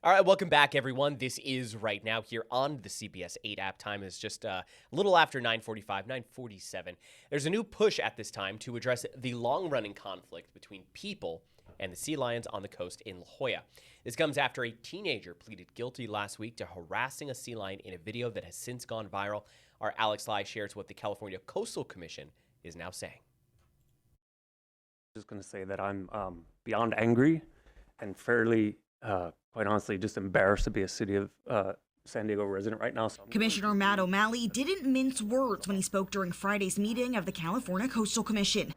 All right, welcome back, everyone. This is Right Now here on the CBS 8 app. Time is just a little after 9:45, 9:47. There's a new push at this time to address the long-running conflict between people and the sea lions on the coast in La Jolla. This comes after a teenager pleaded guilty last week to harassing a sea lion in a video that has since gone viral. Our Alex Lai shares what the California Coastal Commission is now saying. Just going to say that I'm beyond angry and fairly, quite honestly, just embarrassed to be a city of San Diego resident right now. Commissioner Matt O'Malley didn't mince words when he spoke during Friday's meeting of the California Coastal Commission.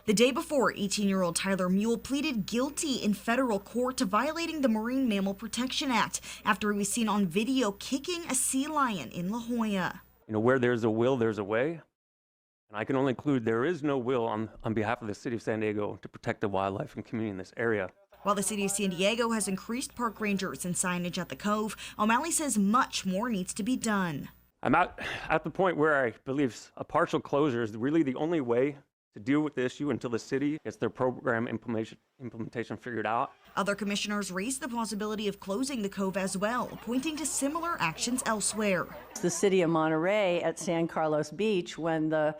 The day before, 18-year-old Tyler Mule pleaded guilty in federal court to violating the Marine Mammal Protection Act after he was seen on video kicking a sea lion in La Jolla. You know, where there's a will, there's a way. And I can only conclude there is no will on behalf of the city of San Diego to protect the wildlife and community in this area. While the city of San Diego has increased park rangers and signage at the Cove, O'Malley says much more needs to be done. I'm at the point where I believe a partial closure is really the only way to deal with the issue until the city gets their program implementation figured out. Other commissioners raised the possibility of closing the Cove as well, pointing to similar actions elsewhere. The city of Monterey at San Carlos Beach, when the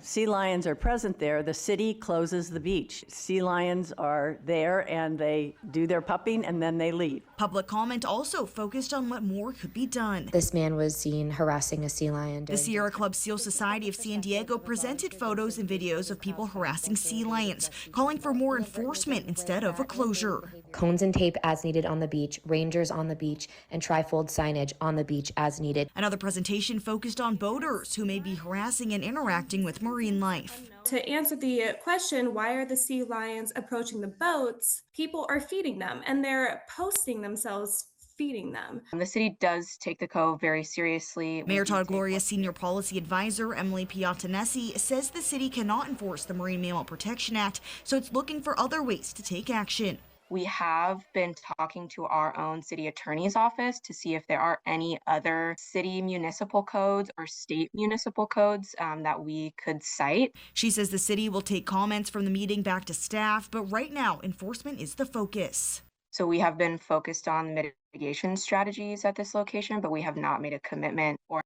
sea lions are present there, the city closes the beach. Sea lions are there and they do their pupping and then they leave. Public comment also focused on what more could be done. This man was seen harassing a sea lion. The Sierra Club Seal Society of San Diego presented photos and videos of people harassing sea lions, calling for more enforcement instead of a closure. Cones and tape as needed on the beach, rangers on the beach, and trifold signage on the beach as needed. Another presentation focused on boaters who may be harassing and interacting with marine life. To answer the question, why are the sea lions approaching the boats? People are feeding them and they're posting themselves feeding them. The city does take the Cove very seriously. Mayor Todd Gloria's senior policy advisor, Emily Piatanesi, says the city cannot enforce the Marine Mammal Protection Act, so it's looking for other ways to take action. We have been talking to our own city attorney's office to see if there are any other city municipal codes or state municipal codes that we could cite. She says the city will take comments from the meeting back to staff, but right now enforcement is the focus. So we have been focused on mitigation strategies at this location, but we have not made a commitment or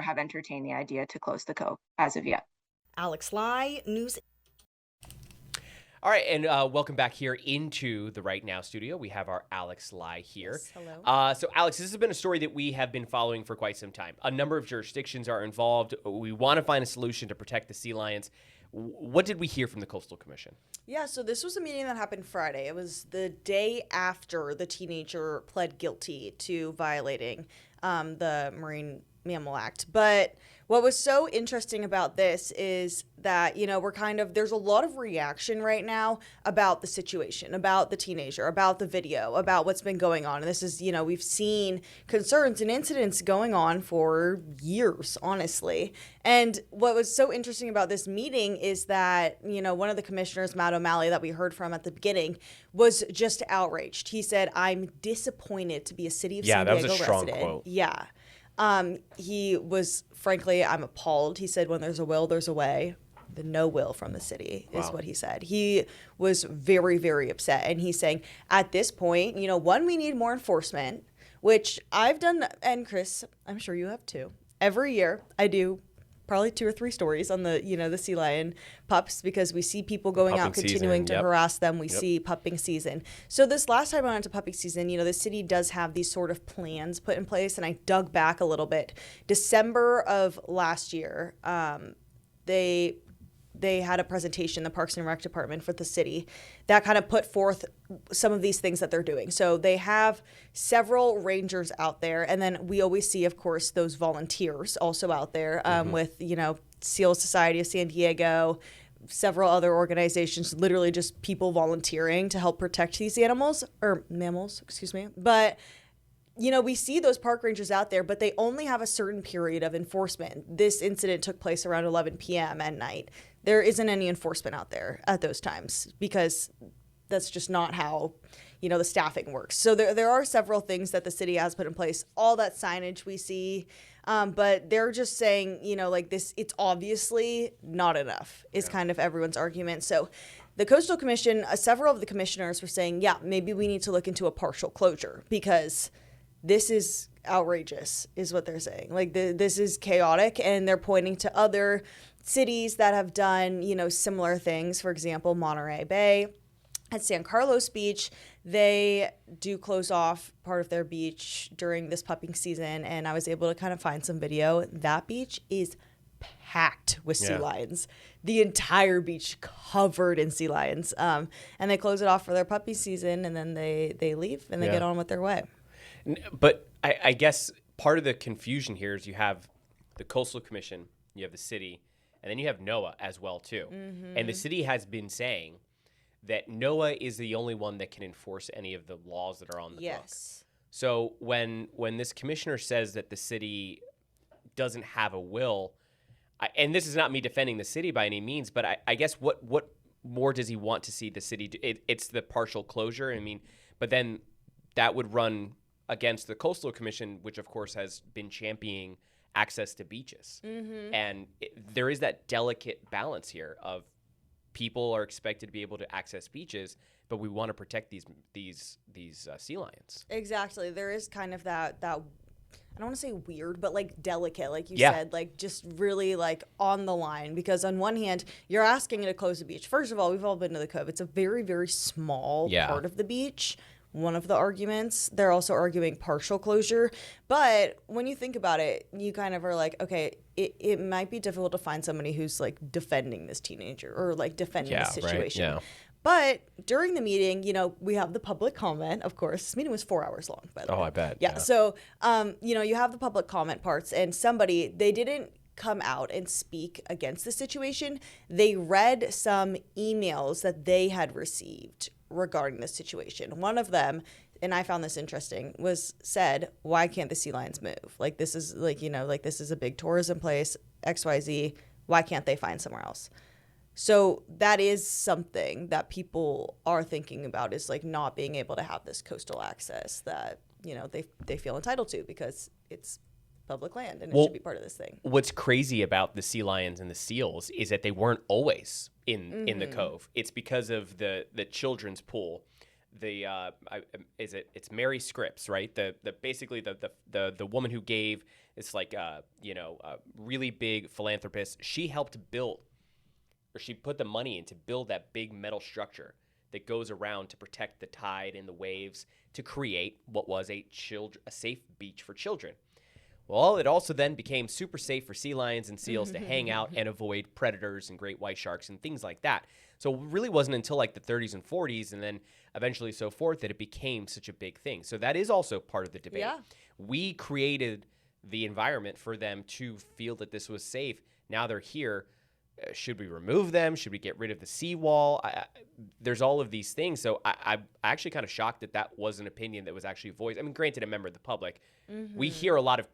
have entertained the idea to close the Cove as of yet. Alex Lai, News. All right, and welcome back here into the Right Now studio. We have our Alex Lai here. Yes, hello. So, Alex, this has been a story that we have been following for quite some time. A number of jurisdictions are involved. We want to find a solution to protect the sea lions. What did we hear from the Coastal Commission? Yeah, so this was a meeting that happened Friday. It was the day after the teenager pled guilty to violating the Marine Mammal Act. But what was so interesting about this is that, you know, there's a lot of reaction right now about the situation, about the teenager, about the video, about what's been going on. And this is, you know, we've seen concerns and incidents going on for years, honestly. And what was so interesting about this meeting is that, you know, one of the commissioners, Matt O'Malley, that we heard from at the beginning, was just outraged. He said, "I'm disappointed to be a city of San Diego resident." Yeah, that was a strong quote. Yeah. He was, frankly, "I'm appalled." He said, "When there's a will, there's a way." The no will from the city is what he said. He was very, very upset. And he's saying, at this point, you know, one, we need more enforcement, which I've done, and Chris, I'm sure you have too. Every year I do probably 2 or 3 stories on the, you know, the sea lion pups, because we see people going out continuing to harass them. We see pupping season. So this last time I went to pupping season, you know, the city does have these sort of plans put in place, and I dug back a little bit. December of last year, they had a presentation, the Parks and Rec Department for the city, that kind of put forth some of these things that they're doing. So they have several rangers out there, and then we always see, of course, those volunteers also out there with, you know, Seal Society of San Diego, several other organizations, literally just people volunteering to help protect these animals, or mammals, excuse me. But you know, we see those park rangers out there, but they only have a certain period of enforcement. This incident took place around 11 p.m. at night. There isn't any enforcement out there at those times because that's just not how, you know, the staffing works. So there are several things that the city has put in place. All that signage we see, but they're just saying, you know, like this, it's obviously not enough is kind of everyone's argument. So the Coastal Commission, several of the commissioners were saying, yeah, maybe we need to look into a partial closure because this is outrageous, is what they're saying. Like, this is chaotic, and they're pointing to other cities that have done, similar things. For example, Monterey Bay. At San Carlos Beach, they do close off part of their beach during this pupping season, and I was able to kind of find some video. That beach is packed with sea lions. The entire beach covered in sea lions. And they close it off for their puppy season, and then they leave and they get on with their way. But I guess part of the confusion here is you have the Coastal Commission, you have the city, and then you have NOAA as well, too. Mm-hmm. And the city has been saying that NOAA is the only one that can enforce any of the laws that are on the books. So when this commissioner says that the city doesn't have a will, and this is not me defending the city by any means, but I guess what more does he want to see the city do? It's the partial closure. I mean, but then that would run against the Coastal Commission, which of course has been championing access to beaches. Mm-hmm. And there is that delicate balance here of people are expected to be able to access beaches, but we want to protect these sea lions. Exactly. There is kind of that I don't want to say weird, but like delicate, like you said, like just really like on the line. Because on one hand, you're asking to close the beach. First of all, we've all been to the Cove. It's a very, very small part of the beach. One of the arguments. They're also arguing partial closure. But when you think about it, you kind of are like, okay, it might be difficult to find somebody who's like defending this teenager or like defending the situation. Right? Yeah. But during the meeting, we have the public comment, of course. This meeting was 4 hours long, by the way. Oh, I bet. Yeah. So, you have the public comment parts, and they didn't come out and speak against the situation. They read some emails that they had received regarding this situation. One of them, and I found this interesting, said, why can't the sea lions move? Like, this is this is a big tourism place, XYZ. Why can't they find somewhere else? So that is something that people are thinking about, is like not being able to have this coastal access that, they feel entitled to because it's public land and it should be part of this thing. What's crazy about the sea lions and the seals is that they weren't always in the Cove. It's because of the children's pool. It's Mary Scripps, right? Basically the woman who gave, it's like a really big philanthropist. She helped build, or she put the money in to build that big metal structure that goes around to protect the tide and the waves to create what was a safe beach for children. Well, it also then became super safe for sea lions and seals to hang out and avoid predators and great white sharks and things like that. So it really wasn't until like the 30s and 40s and then eventually so forth that it became such a big thing. So that is also part of the debate. Yeah. We created the environment for them to feel that this was safe. Now they're here. Should we remove them? Should we get rid of the seawall? There's all of these things. So I'm actually kind of shocked that was an opinion that was actually voiced. I mean, granted, a member of the public. Mm-hmm. We hear a lot of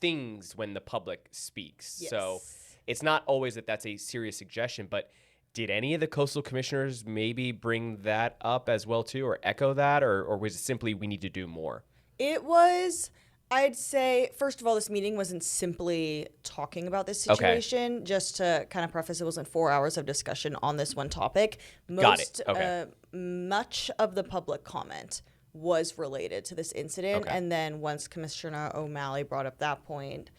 things when the public speaks. Yes. So it's not always that's a serious suggestion, but did any of the coastal commissioners maybe bring that up as well too, or echo that, or was it simply we need to do more? It was, I'd say, first of all, this meeting wasn't simply talking about this situation. Okay. Just to kind of preface, it wasn't 4 hours of discussion on this one topic. Got it. Okay. Much of the public comment was related to this incident. Okay. And then once Commissioner O'Malley brought up that point,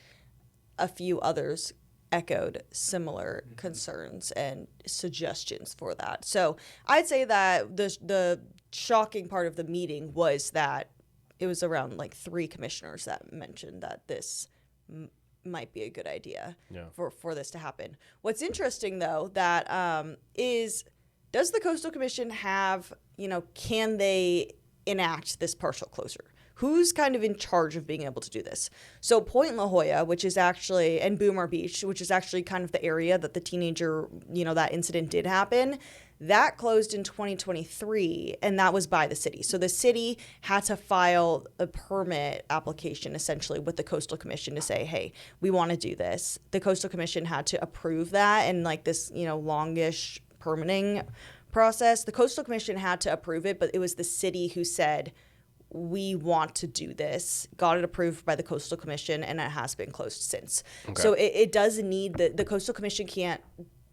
a few others echoed similar concerns and suggestions for that. So I'd say that the shocking part of the meeting was that it was around like 3 commissioners that mentioned that this might be a good idea for this to happen. What's interesting, though, that is, does the Coastal Commission have, can they enact this partial closure? Who's kind of in charge of being able to do this? So Point La Jolla, which is actually, and Boomer Beach, which is actually kind of the area that the teenager, that incident did happen, that closed in 2023, and that was by the city. So the city had to file a permit application essentially with the Coastal Commission to say, hey, we want to do this. The Coastal Commission had to approve that, and like this, longish permitting process. The Coastal Commission had to approve it, but it was the city who said, we want to do this, got it approved by the Coastal Commission, and it has been closed since. Okay. So it does need, the Coastal Commission can't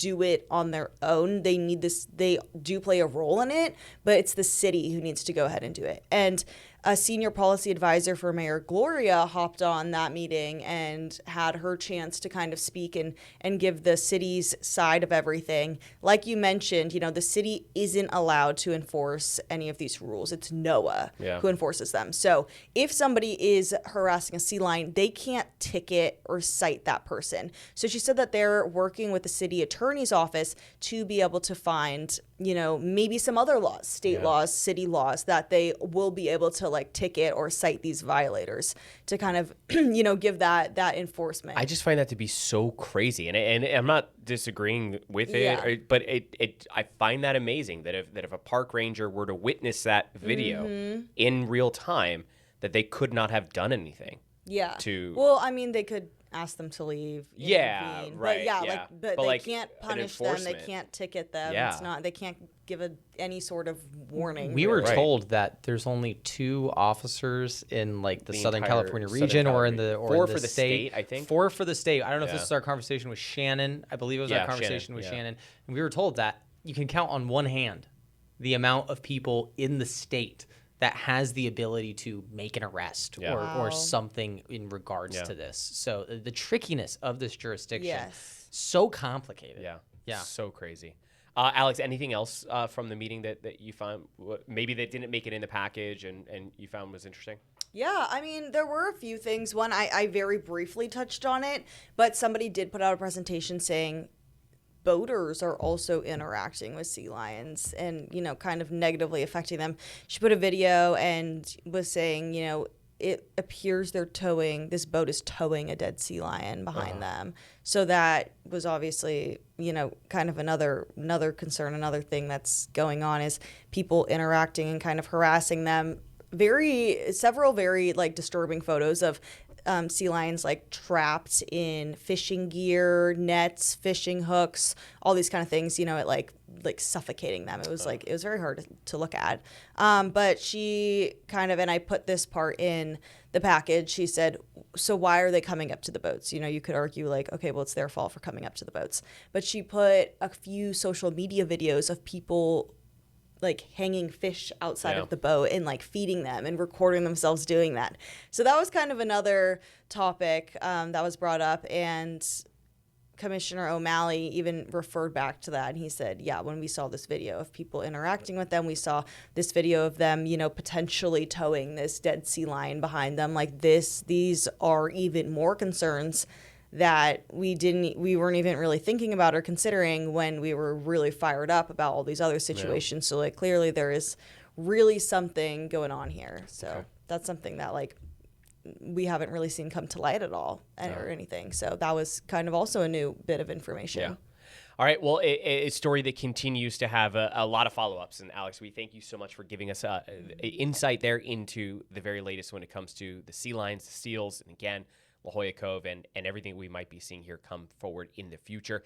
do it on their own. They do play a role in it, but it's the city who needs to go ahead and do it. And a senior policy advisor for Mayor Gloria hopped on that meeting and had her chance to kind of speak and give the city's side of everything. Like you mentioned, the city isn't allowed to enforce any of these rules. It's NOAA who enforces them. So if somebody is harassing a sea lion, they can't ticket or cite that person. So she said that they're working with the city attorney's office to be able to find, maybe some other laws, state laws, city laws, that they will be able to like ticket or cite these violators to kind of, give that enforcement. I just find that to be so crazy, and I'm not disagreeing with it, but I find that amazing that if a park ranger were to witness that video in real time, that they could not have done anything. Yeah. Well, I mean, they could ask them to leave. Yeah, intervene. right. But they can't punish them. They can't ticket them. Yeah. It's not. They can't give any sort of warning. We were told that there's only 2 officers in like the Southern California region, or in the 4 for the state. I think 4 for the state. I don't know if this is our conversation with Shannon. I believe it was our conversation with Shannon, and we were told that you can count on one hand the amount of people in the state that has the ability to make an arrest or something in regards to this. So the trickiness of this jurisdiction, so complicated. Yeah. So crazy. Alex, anything else from the meeting that you found maybe that didn't make it in the package and you found was interesting? Yeah, I mean, there were a few things. One, I very briefly touched on it, but somebody did put out a presentation saying boaters are also interacting with sea lions and, kind of negatively affecting them. She put a video and was saying, it appears this boat is towing a dead sea lion behind them. So that was obviously, kind of another concern, another thing that's going on is people interacting and kind of harassing them. Several very like disturbing photos of sea lions like trapped in fishing gear, nets, fishing hooks, all these kind of things, it like suffocating them. It was it was very hard to look at. But she kind of, and I put this part in the package, she said, so why are they coming up to the boats? You could argue like, okay, well, it's their fault for coming up to the boats. But she put a few social media videos of people like hanging fish outside of the boat and like feeding them and recording themselves doing that. So that was kind of another topic that was brought up, and Commissioner O'Malley even referred back to that, and he said, when we saw this video of people interacting with them, we saw this video of them, potentially towing this dead sea lion behind them. Like these are even more concerns that we weren't even really thinking about or considering when we were really fired up about all these other situations. So like clearly there is really something going on here. So that's something that like we haven't really seen come to light at all or anything. So that was kind of also a new bit of information. Yeah. All right. Well, a story that continues to have a lot of follow-ups. And Alex, we thank you so much for giving us insight there into the very latest when it comes to the sea lions, the seals, and again, La Jolla Cove, and everything we might be seeing here come forward in the future.